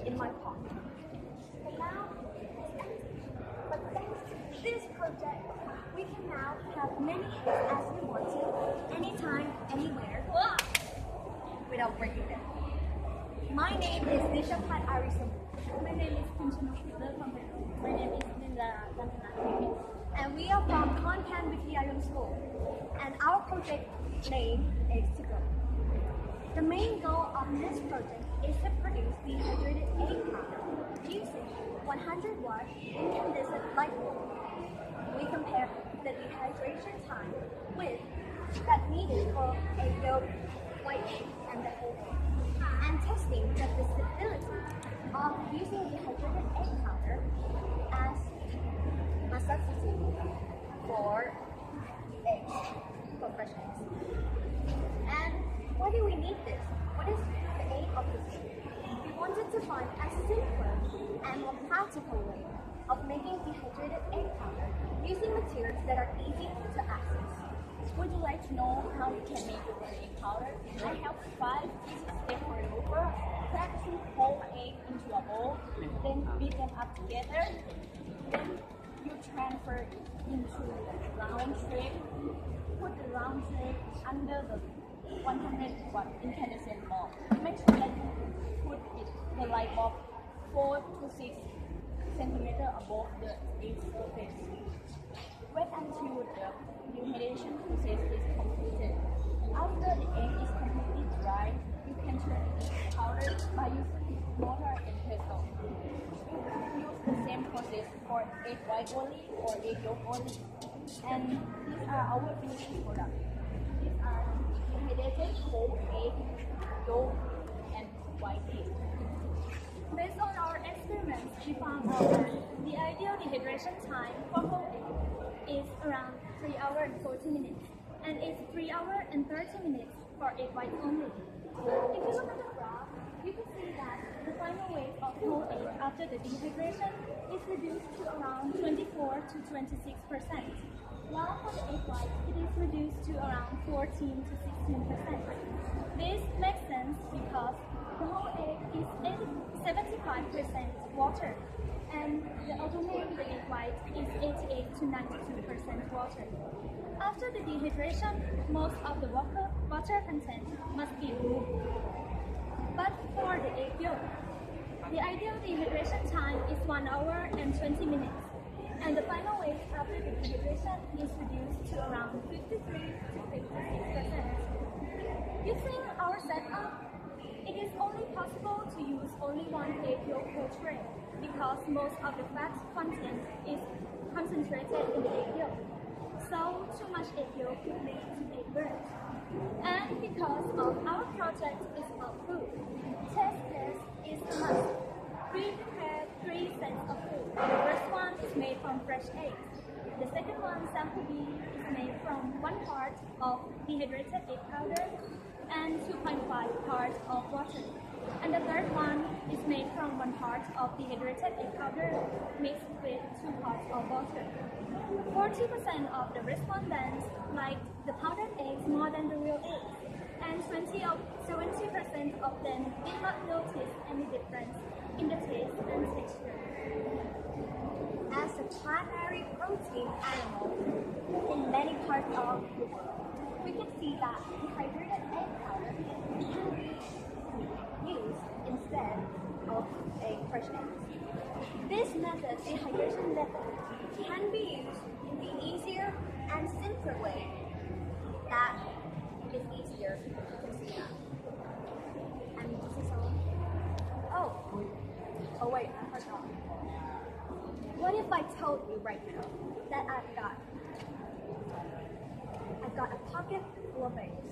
in my pot. But now it's empty. But thanks to this project, we can now have many eggs as we want to, anytime, anywhere, without breaking them. My name is Nishapat Arisom. My name is Kunchana. My name is Linda Dantana. And we are from Konkan Vidyayam School. And our project name is to go. The main goal of this project is to produce dehydrated egg powder using 100 watt incandescent light bulb. We compare the dehydration time with that needed for a yolk, white egg, and the whole egg, and testing the feasibility of using dehydrated egg powder as a substitute for eggs, for fresh eggs. And why do we need this? What is the aim of this study? We wanted to find a simpler and more practical way of making dehydrated egg powder using materials that are easy to access. Would you like to know how you can make your egg powder? I have 5 easy steps for you. First, practicing whole egg into a bowl, then beat them up together. Then you transfer it into round tray. Put the round tray under the 100 watt incandescent bulb. Make sure that you put the light bulb 4 to 6 centimeters above the egg surface. Wait until the dehydration process is completed. After the egg is completely dry, you can turn it into powder by using mortar and pestle. You can use the same process for egg white only or egg yolk only. And these are our finished products. These are dehydrated whole egg, yolk, and white egg. Based on our experiments, we found that the ideal dehydration time for whole egg is around 3 hours and 40 minutes, and it's 3 hours and 30 minutes for egg white only. If you look at the graph, you can see that the final weight of whole egg after the dehydration is reduced to around 24 to 26%, while for the egg white, it is reduced to around 14 to 16%. This makes sense because the whole egg is 75% water, and the automated egg white is 88 to 92% water. After the dehydration, most of the water content must be removed. But for the egg yolk, the ideal dehydration time is 1 hour and 20 minutes, and the final weight after the dehydration is reduced to around 53 to 56%. Using our setup, it is only possible to use only one egg yolk per tray because most of the fat content is concentrated in the egg yolk. So too much egg yolk could lead to egg burnt. And because of our project is about food, test test is a must. We prepared 3 sets of food. The first one is made from fresh eggs. The second one, sample B, is made from 1 part of dehydrated egg powder and 2.5 parts of water. And the third one is made from 1 part of dehydrated egg powder mixed with 2 parts of water. 40% of the respondents liked the powdered eggs more than the real eggs, and 70% of them did not notice any difference in the taste and texture. As a primary protein animal in many parts of the world, we can see that dehydrated egg powder can be used instead of fresh eggs. This method, dehydration method, can be used in the easier and simpler way that is easier to see that. And this is all. Oh wait, I forgot. What if I told you right now that I've got a pocket full of eggs?